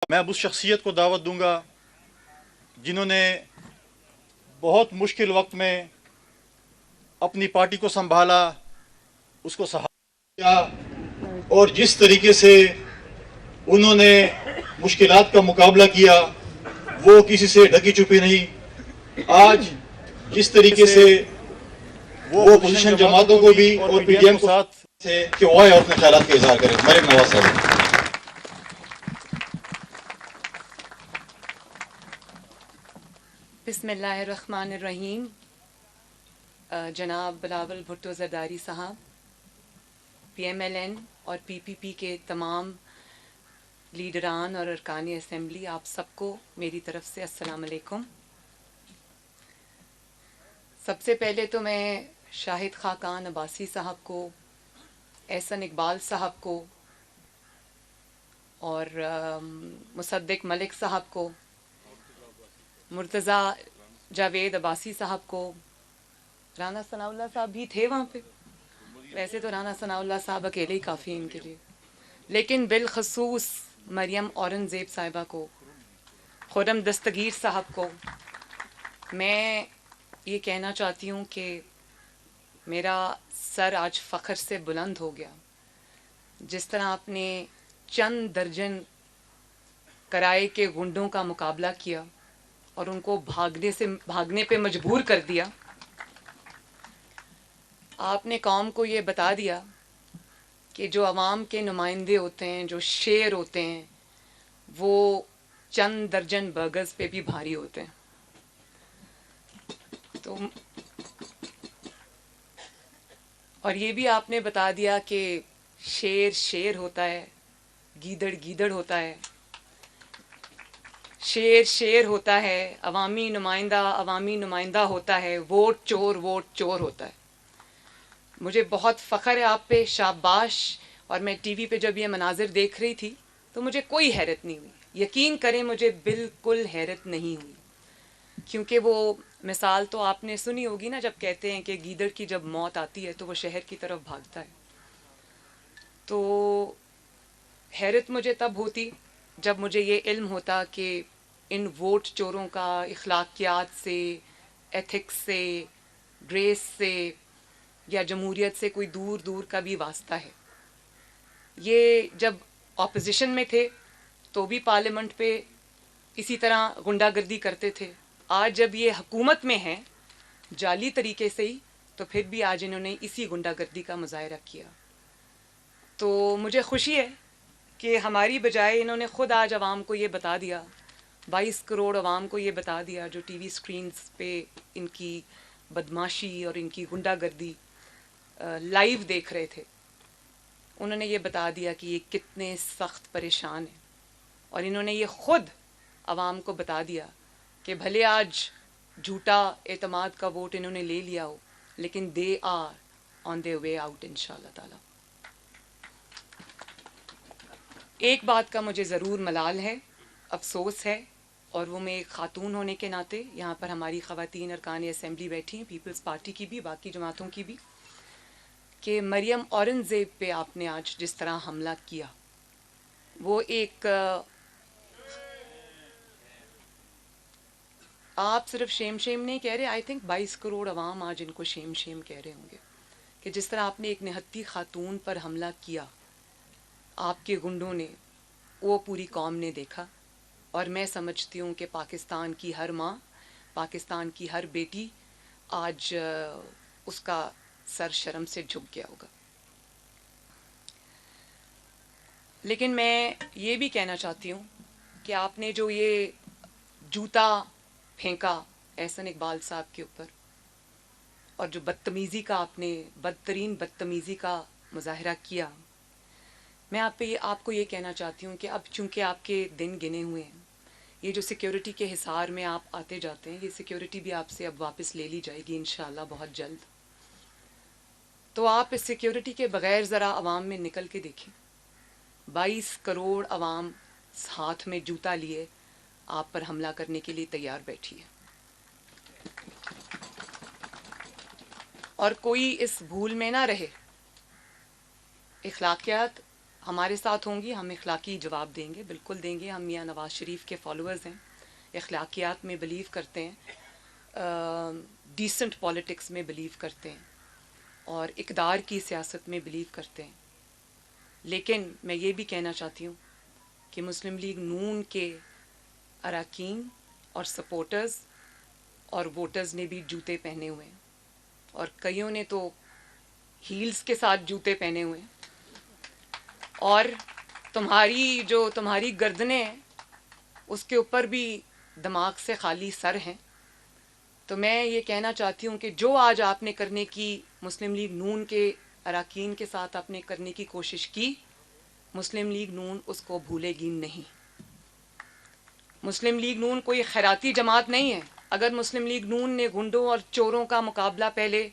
میں اب اس شخصیت کو دعوت دوں گا جنہوں نے بہت مشکل وقت میں اپنی پارٹی کو سنبھالا، اس کو سہارا کیا، اور جس طریقے سے انہوں نے مشکلات کا مقابلہ کیا وہ کسی سے ڈھکی چھپی نہیں۔ آج جس طریقے سے وہ اپوزیشن جماعتوں کو بھی اور پی ڈی ایم کو ساتھ سے کہ وہ آئے اور اپنے خیالات کا اظہار کرے۔ مریم نواز صاحب۔ بسم اللہ الرحمن الرحیم۔ جناب بلاول بھٹو زرداری صاحب، پی ایم ایل این اور پی پی پی کے تمام لیڈران اور ارکان اسمبلی، آپ سب کو میری طرف سے السلام علیکم۔ سب سے پہلے تو میں شاہد خاقان عباسی صاحب کو، احسن اقبال صاحب کو اور مصدق ملک صاحب کو، مرتضیٰ جاوید عباسی صاحب کو، رانا ثناء اللہ صاحب بھی تھے وہاں پہ، ویسے تو رانا ثناء اللہ صاحب اکیلے ہی کافی ہیں ان کے لیے، لیکن بالخصوص مریم اورنگزیب صاحبہ کو، خرم دستگیر صاحب کو میں یہ کہنا چاہتی ہوں کہ میرا سر آج فخر سے بلند ہو گیا۔ جس طرح آپ نے چند درجن کرائے کے غنڈوں کا مقابلہ کیا اور ان کو بھاگنے پہ مجبور کر دیا، آپ نے قوم کو یہ بتا دیا کہ جو عوام کے نمائندے ہوتے ہیں، جو شیر ہوتے ہیں، وہ چند درجن برگرز پہ بھی بھاری ہوتے ہیں۔ تو اور یہ بھی آپ نے بتا دیا کہ شیر شیر ہوتا ہے، گیدڑ گیدڑ ہوتا ہے، شیر شیر ہوتا ہے، عوامی نمائندہ ہوتا ہے، ووٹ چور ہوتا ہے۔ مجھے بہت فخر ہے آپ پہ، شاباش۔ اور میں ٹی وی پہ جب یہ مناظر دیکھ رہی تھی تو مجھے کوئی حیرت نہیں ہوئی، یقین کریں مجھے بالکل حیرت نہیں ہوئی، کیونکہ وہ مثال تو آپ نے سنی ہوگی نا، جب کہتے ہیں کہ گیدڑ کی جب موت آتی ہے تو وہ شہر کی طرف بھاگتا ہے۔ تو حیرت مجھے تب ہوتی جب مجھے یہ علم ہوتا کہ ان ووٹ چوروں کا اخلاقیات سے، ایتھکس سے، گریس سے یا جمہوریت سے کوئی دور کا بھی واسطہ ہے۔ یہ جب اپوزیشن میں تھے تو بھی پارلیمنٹ پہ اسی طرح غنڈہ گردی کرتے تھے، آج جب یہ حکومت میں ہیں جعلی طریقے سے ہی، تو پھر بھی آج انہوں نے اسی غنڈہ گردی کا مظاہرہ کیا۔ تو مجھے خوشی ہے کہ ہماری بجائے انہوں نے خود آج عوام کو یہ بتا دیا، 22 کروڑ عوام کو یہ بتا دیا جو ٹی وی سکرینز پہ ان کی بدماشی اور ان کی غنڈہ گردی لائیو دیکھ رہے تھے، انہوں نے یہ بتا دیا کہ یہ کتنے سخت پریشان ہیں، اور انہوں نے یہ خود عوام کو بتا دیا کہ بھلے آج جھوٹا اعتماد کا ووٹ انہوں نے لے لیا ہو، لیکن they are on their way out انشاءاللہ تعالی۔ ایک بات کا مجھے ضرور ملال ہے، افسوس ہے، اور وہ میں ایک خاتون ہونے کے ناطے، یہاں پر ہماری خواتین ارکان اسمبلی بیٹھی ہیں، پیپلز پارٹی کی بھی، باقی جماعتوں کی بھی، کہ مریم اورنگزیب پہ آپ نے آج جس طرح حملہ کیا، وہ ایک آپ صرف شیم نہیں کہہ رہے، آئی تھنک 22 کروڑ عوام آج ان کو شیم کہہ رہے ہوں گے کہ جس طرح آپ نے ایک نہتی خاتون پر حملہ کیا آپ کے گنڈوں نے، وہ پوری قوم نے دیکھا، اور میں سمجھتی ہوں کہ پاکستان کی ہر ماں، پاکستان کی ہر بیٹی آج اس کا سر شرم سے جھک گیا ہوگا۔ لیکن میں یہ بھی کہنا چاہتی ہوں کہ آپ نے جو یہ جوتا پھینکا احسن اقبال صاحب کے اوپر، اور جو بدتمیزی کا آپ نے بدترین بدتمیزی کا مظاہرہ کیا، میں آپ کو یہ کہنا چاہتی ہوں کہ اب چونکہ آپ کے دن گنے ہوئے ہیں، یہ جو سیکیورٹی کے حصار میں آپ آتے جاتے ہیں، یہ سیکیورٹی بھی آپ سے اب واپس لے لی جائے گی انشاءاللہ بہت جلد۔ تو آپ اس سیکیورٹی کے بغیر ذرا عوام میں نکل کے دیکھیں، 22 کروڑ عوام ہاتھ میں جوتا لیے آپ پر حملہ کرنے کے لیے تیار بیٹھی ہے، اور کوئی اس بھول میں نہ رہے، اخلاقیات ہمارے ساتھ ہوں گی ہم اخلاقی جواب دیں گے، بالکل دیں گے. ہم میاں نواز شریف کے فالوورز ہیں، اخلاقیات میں بلیو کرتے ہیں، ڈیسنٹ پالیٹکس میں بلیو کرتے ہیں اور اقدار کی سیاست میں بلیو کرتے ہیں. لیکن میں یہ بھی کہنا چاہتی ہوں کہ مسلم لیگ نون کے اراکین اور سپورٹرز اور ووٹرز نے بھی جوتے پہنے ہوئے ہیں، اور کئیوں نے تو ہیلز کے ساتھ جوتے پہنے ہوئے ہیں، اور تمہاری گردنیں ہیں اس کے اوپر بھی دماغ سے خالی سر ہیں. تو میں یہ کہنا چاہتی ہوں کہ جو آج آپ نے کرنے کی مسلم لیگ نون کے اراکین کے ساتھ آپ نے کرنے کی کوشش کی، مسلم لیگ نون اس کو بھولے گی نہیں. مسلم لیگ نون کوئی خیراتی جماعت نہیں ہے. اگر مسلم لیگ نون نے گنڈوں اور چوروں کا مقابلہ پہلے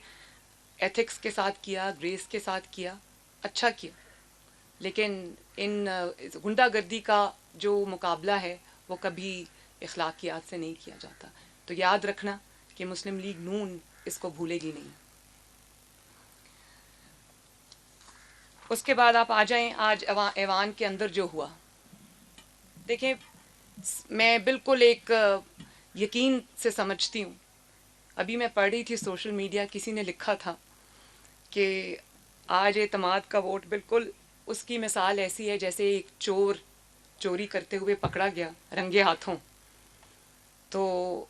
ایتھکس کے ساتھ کیا، گریس کے ساتھ کیا، اچھا کیا، لیکن ان گنڈا گردی کا جو مقابلہ ہے وہ کبھی اخلاقیات سے نہیں کیا جاتا. تو یاد رکھنا کہ مسلم لیگ نون اس کو بھولے گی نہیں. اس کے بعد آپ آ جائیں آج ایوان کے اندر جو ہوا. دیکھیں، میں بالکل ایک یقین سے سمجھتی ہوں. ابھی میں پڑھ رہی تھی سوشل میڈیا، کسی نے لکھا تھا کہ آج اعتماد کا ووٹ بالکل اس کی مثال ایسی ہے جیسے ایک چور چوری کرتے ہوئے پکڑا گیا رنگے ہاتھوں، تو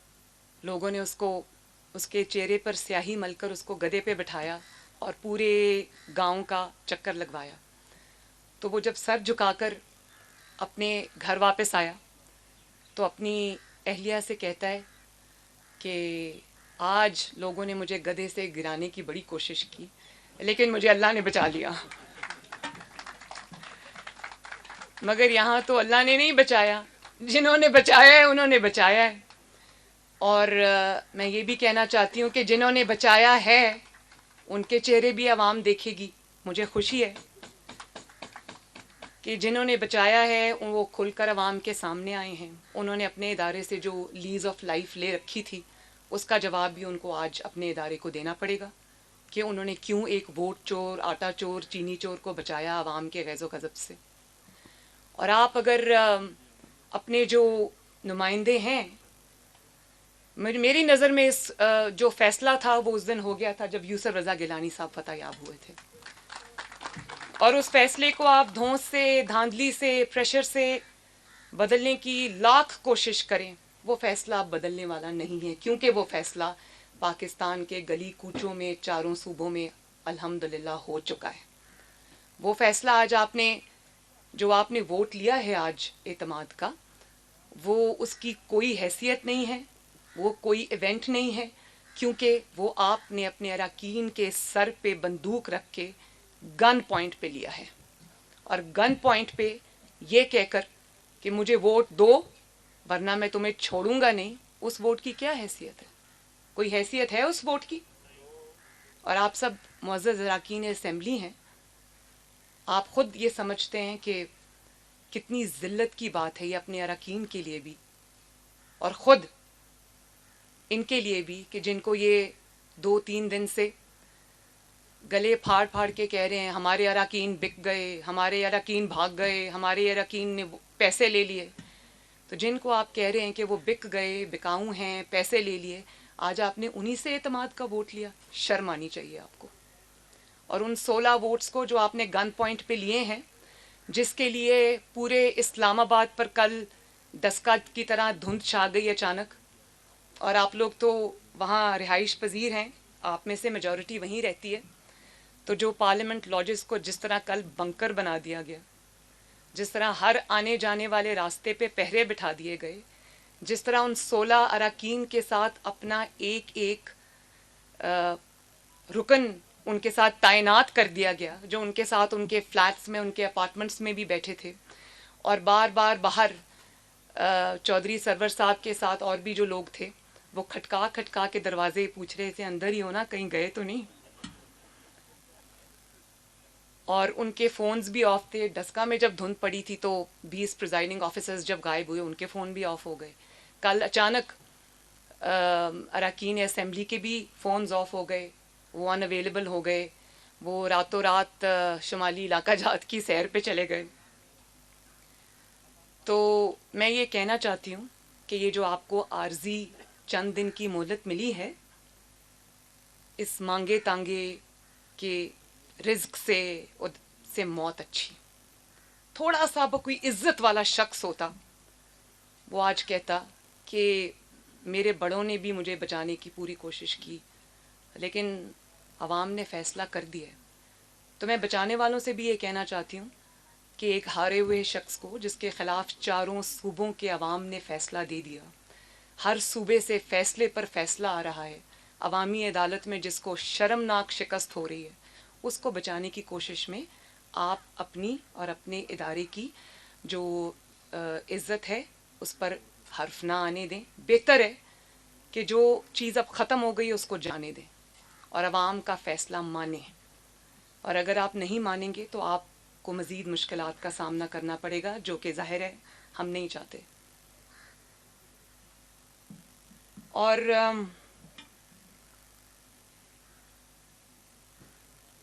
لوگوں نے اس کے چہرے پر سیاہی مل کر اس کو گدھے پہ بٹھایا اور پورے گاؤں کا چکر لگوایا. تو وہ جب سر جھکا کر اپنے گھر واپس آیا تو اپنی اہلیہ سے کہتا ہے کہ آج لوگوں نے مجھے گدھے سے گرانے کی بڑی کوشش کی لیکن مجھے اللہ نے بچا لیا. مگر یہاں تو اللہ نے نہیں بچایا، جنہوں نے بچایا ہے انہوں نے بچایا ہے. اور میں یہ بھی کہنا چاہتی ہوں کہ جنہوں نے بچایا ہے ان کے چہرے بھی عوام دیکھے گی. مجھے خوشی ہے کہ جنہوں نے بچایا ہے وہ کھل کر عوام کے سامنے آئے ہیں. انہوں نے اپنے ادارے سے جو لیز آف لائف لے رکھی تھی اس کا جواب بھی ان کو آج اپنے ادارے کو دینا پڑے گا کہ انہوں نے کیوں ایک ووٹ چور، آٹا چور، چینی چور کو بچایا عوام کے غیظ و غضب سے. اور آپ اگر اپنے جو نمائندے ہیں، میری نظر میں اس جو فیصلہ تھا وہ اس دن ہو گیا تھا جب یوسف رضا گیلانی صاحب فتح یاب ہوئے تھے، اور اس فیصلے کو آپ دھونس سے، دھاندلی سے، پریشر سے بدلنے کی لاکھ کوشش کریں، وہ فیصلہ اب بدلنے والا نہیں ہے، کیونکہ وہ فیصلہ پاکستان کے گلی کوچوں میں چاروں صوبوں میں الحمدللہ ہو چکا ہے. وہ فیصلہ آج آپ نے ووٹ لیا ہے آج اعتماد کا، وہ اس کی کوئی حیثیت نہیں ہے، وہ کوئی ایونٹ نہیں ہے، کیونکہ وہ آپ نے اپنے اراکین کے سر پہ بندوق رکھ کے گن پوائنٹ پہ لیا ہے. اور گن پوائنٹ پہ یہ کہہ کر کہ مجھے ووٹ دو ورنہ میں تمہیں چھوڑوں گا نہیں، اس ووٹ کی کیا حیثیت ہے؟ کوئی حیثیت ہے اس ووٹ کی؟ اور آپ سب معزز اراکین اسمبلی ہیں، آپ خود یہ سمجھتے ہیں کہ کتنی ذلت کی بات ہے یہ اپنے اراکین کے لیے بھی اور خود ان کے لیے بھی کہ جن کو یہ 2-3 دن سے گلے پھاڑ پھاڑ کے کہہ رہے ہیں ہمارے اراکین بک گئے، ہمارے اراکین بھاگ گئے، ہمارے اراکین نے پیسے لے لیے. تو جن کو آپ کہہ رہے ہیں کہ وہ بک گئے، بکاؤں ہیں، پیسے لے لیے، آج آپ نے انہی سے اعتماد کا ووٹ لیا. شرم آنی چاہیے آپ کو. اور ان 16 ووٹس کو جو آپ نے گن پوائنٹ پہ لیے ہیں، جس کے لیے پورے اسلام آباد پر کل ڈسکا کی طرح دھند چھا گئی اچانک، اور آپ لوگ تو وہاں رہائش پذیر ہیں، آپ میں سے میجورٹی وہیں رہتی ہے، تو جو پارلیمنٹ لاجز کو جس طرح کل بنکر بنا دیا گیا، جس طرح ہر آنے جانے والے راستے پہ پہرے بٹھا دیے گئے، جس طرح ان 16 اراکین کے ساتھ اپنا ایک ایک رکن ان کے ساتھ تعینات کر دیا گیا، جو ان کے ساتھ ان کے فلیٹس میں، ان کے اپارٹمنٹس میں بھی بیٹھے تھے، اور بار بار باہر چودھری سرور صاحب کے ساتھ اور بھی جو لوگ تھے وہ کھٹکا کھٹکا کے دروازے پوچھ رہے تھے اندر ہی ہونا، کہیں گئے تو نہیں. اور ان کے فونز بھی آف تھے. ڈسکا میں جب دھند پڑی تھی تو 20 پریزائڈنگ آفیسرز جب غائب ہوئے ان کے فون بھی آف ہو گئے. کل اچانک اراکین اسمبلی کے بھی فونز آف ہو گئے، وہ ان اویلیبل ہو گئے. وہ راتوں رات شمالی علاقہ جات کی سیر پہ چلے گئے. تو میں یہ کہنا چاہتی ہوں کہ یہ جو آپ کو عارضی چند دن کی مہلت ملی ہے، اس مانگے تانگے کے رزق سے موت اچھی. تھوڑا سا کوئی عزت والا شخص ہوتا، وہ آج کہتا کہ میرے بڑوں نے بھی مجھے بچانے کی پوری کوشش کی، لیکن عوام نے فیصلہ کر دیا ہے. تو میں بچانے والوں سے بھی یہ کہنا چاہتی ہوں کہ ایک ہارے ہوئے شخص کو، جس کے خلاف چاروں صوبوں کے عوام نے فیصلہ دے دیا، ہر صوبے سے فیصلے پر فیصلہ آ رہا ہے، عوامی عدالت میں جس کو شرمناک شکست ہو رہی ہے، اس کو بچانے کی کوشش میں آپ اپنی اور اپنے ادارے کی جو عزت ہے اس پر حرف نہ آنے دیں. بہتر ہے کہ جو چیز اب ختم ہو گئی اس کو جانے دیں اور عوام کا فیصلہ مانیں. اور اگر آپ نہیں مانیں گے تو آپ کو مزید مشکلات کا سامنا کرنا پڑے گا، جو کہ ظاہر ہے ہم نہیں چاہتے. اور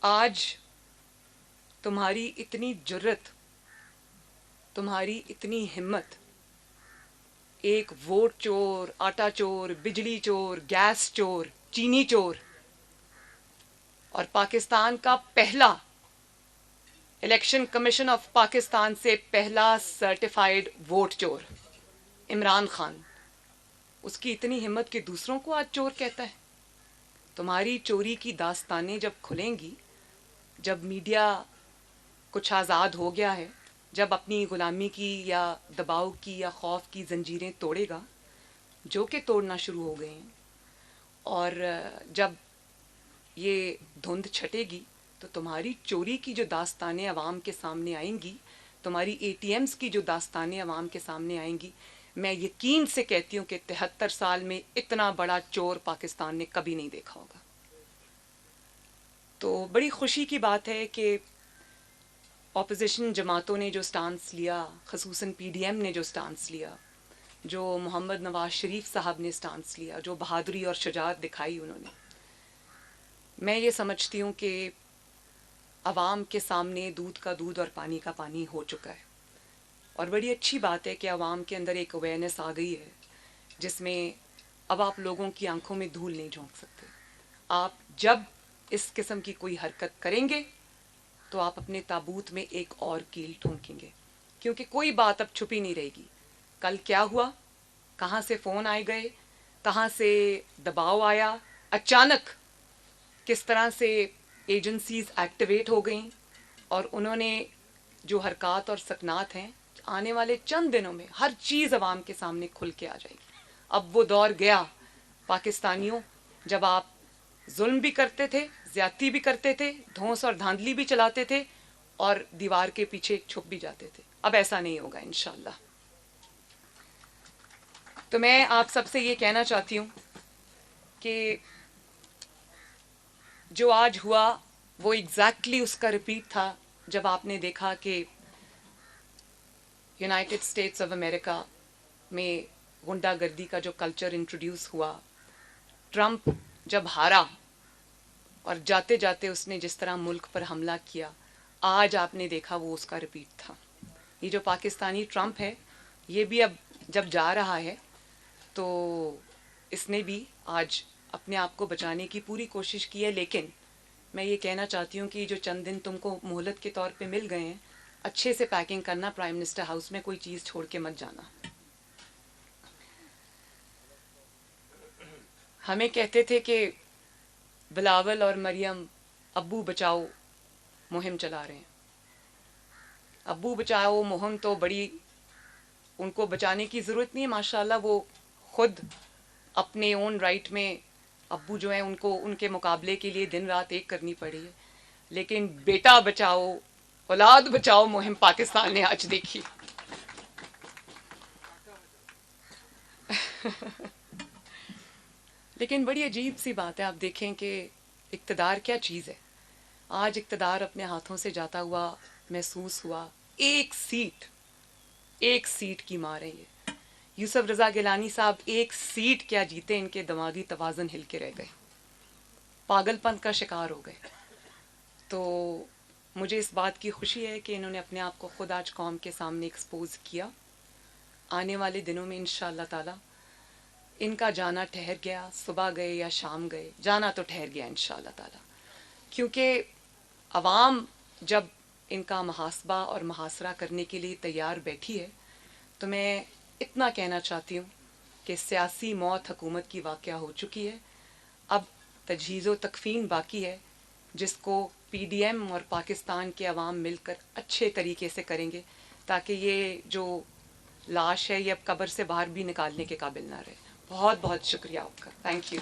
آج تمہاری اتنی جرت، تمہاری اتنی ہمت، ایک ووٹ چور، آٹا چور، بجلی چور، گیس چور، چینی چور، اور پاکستان کا پہلا الیکشن کمیشن آف پاکستان سے پہلا سرٹیفائیڈ ووٹ چور عمران خان، اس کی اتنی ہمت کہ دوسروں کو آج چور کہتا ہے. تمہاری چوری کی داستانیں جب کھلیں گی، جب میڈیا کچھ آزاد ہو گیا ہے، جب اپنی غلامی کی یا دباؤ کی یا خوف کی زنجیریں توڑے گا، جو کہ توڑنا شروع ہو گئے ہیں، اور جب یہ دھند چھٹے گی تو تمہاری چوری کی جو داستانیں عوام کے سامنے آئیں گی، تمہاری اے ٹی ایمز کی جو داستانیں عوام کے سامنے آئیں گی، میں یقین سے کہتی ہوں کہ 73 سال میں اتنا بڑا چور پاکستان نے کبھی نہیں دیکھا ہوگا. تو بڑی خوشی کی بات ہے کہ اپوزیشن جماعتوں نے جو سٹانس لیا، خصوصاً پی ڈی ایم نے جو سٹانس لیا، جو محمد نواز شریف صاحب نے سٹانس لیا، جو بہادری اور شجاعت دکھائی انہوں نے، میں یہ سمجھتی ہوں کہ عوام کے سامنے دودھ کا دودھ اور پانی کا پانی ہو چکا ہے. اور بڑی اچھی بات ہے کہ عوام کے اندر ایک اویئرنیس آ گئی ہے، جس میں اب آپ لوگوں کی آنکھوں میں دھول نہیں جھونک سکتے. آپ جب اس قسم کی کوئی حرکت کریں گے تو آپ اپنے تابوت میں ایک اور کیل ٹھونکیں گے، کیونکہ کوئی بات اب چھپی نہیں رہے گی. کل کیا ہوا، کہاں سے فون آئے گئے، کہاں سے دباؤ آیا، اچانک کس طرح سے ایجنسیز ایکٹیویٹ ہو گئیں، اور انہوں نے جو حرکات اور سکنات ہیں، آنے والے چند دنوں میں ہر چیز عوام کے سامنے کھل کے آ جائے گی. اب وہ دور گیا پاکستانیوں جب آپ ظلم بھی کرتے تھے، زیادتی بھی کرتے تھے، دھونس اور دھاندلی بھی چلاتے تھے، اور دیوار کے پیچھے چھپ بھی جاتے تھے. اب ایسا نہیں ہوگا انشاءاللہ. تو میں آپ سب سے یہ کہنا چاہتی ہوں کہ جو آج ہوا وہ ایگزیکٹلی اس کا ریپیٹ تھا جب آپ نے دیکھا کہ یونائٹڈ اسٹیٹس آف امریکہ میں غنڈہ گردی کا جو کلچر انٹروڈیوس ہوا. ٹرمپ جب ہارا اور جاتے جاتے اس نے جس طرح ملک پر حملہ کیا، آج آپ نے دیکھا وہ اس کا ریپیٹ تھا. یہ جو پاکستانی ٹرمپ ہے، یہ بھی اب جب جا رہا ہے تو اس نے بھی آج اپنے آپ کو بچانے کی پوری کوشش کی ہے. لیکن میں یہ کہنا چاہتی ہوں کہ یہ جو چند دن تم کو مہلت کے طور پہ مل گئے ہیں، اچھے سے پیکنگ کرنا، پرائم منسٹر ہاؤس میں کوئی چیز چھوڑ کے مت جانا. ہمیں کہتے تھے کہ بلاول اور مریم ابو بچاؤ مہم چلا رہے ہیں. ابو بچاؤ مہم تو بڑی، ان کو بچانے کی ضرورت نہیں ہے، ماشاءاللہ وہ خود اپنے اون رائٹ میں ابو جو ہیں ان کو ان کے مقابلے کے لیے دن رات ایک کرنی پڑی ہے. لیکن بیٹا بچاؤ، اولاد بچاؤ مہم پاکستان نے آج دیکھی. لیکن بڑی عجیب سی بات ہے، آپ دیکھیں کہ اقتدار کیا چیز ہے. آج اقتدار اپنے ہاتھوں سے جاتا ہوا محسوس ہوا. ایک سیٹ کی مار ہے یہ. یوسف رضا گیلانی صاحب ایک سیٹ کیا جیتے، ان کے دماغی توازن ہل کے رہ گئے، پاگل پن کا شکار ہو گئے. تو مجھے اس بات کی خوشی ہے کہ انہوں نے اپنے آپ کو خود آج قوم کے سامنے ایکسپوز کیا. آنے والے دنوں میں انشاءاللہ تعالی ان کا جانا ٹھہر گیا، صبح گئے یا شام گئے، جانا تو ٹھہر گیا انشاءاللہ تعالی، کیونکہ عوام جب ان کا محاسبہ اور محاصرہ کرنے کے لیے تیار بیٹھی ہے تو میں اتنا کہنا چاہتی ہوں کہ سیاسی موت حکومت کی واقعہ ہو چکی ہے. اب تجہیز و تکفین باقی ہے، جس کو پی ڈی ایم اور پاکستان کے عوام مل کر اچھے طریقے سے کریں گے تاکہ یہ جو لاش ہے یہ اب قبر سے باہر بھی نکالنے کے قابل نہ رہے. بہت بہت شکریہ آپ کا. Thank you.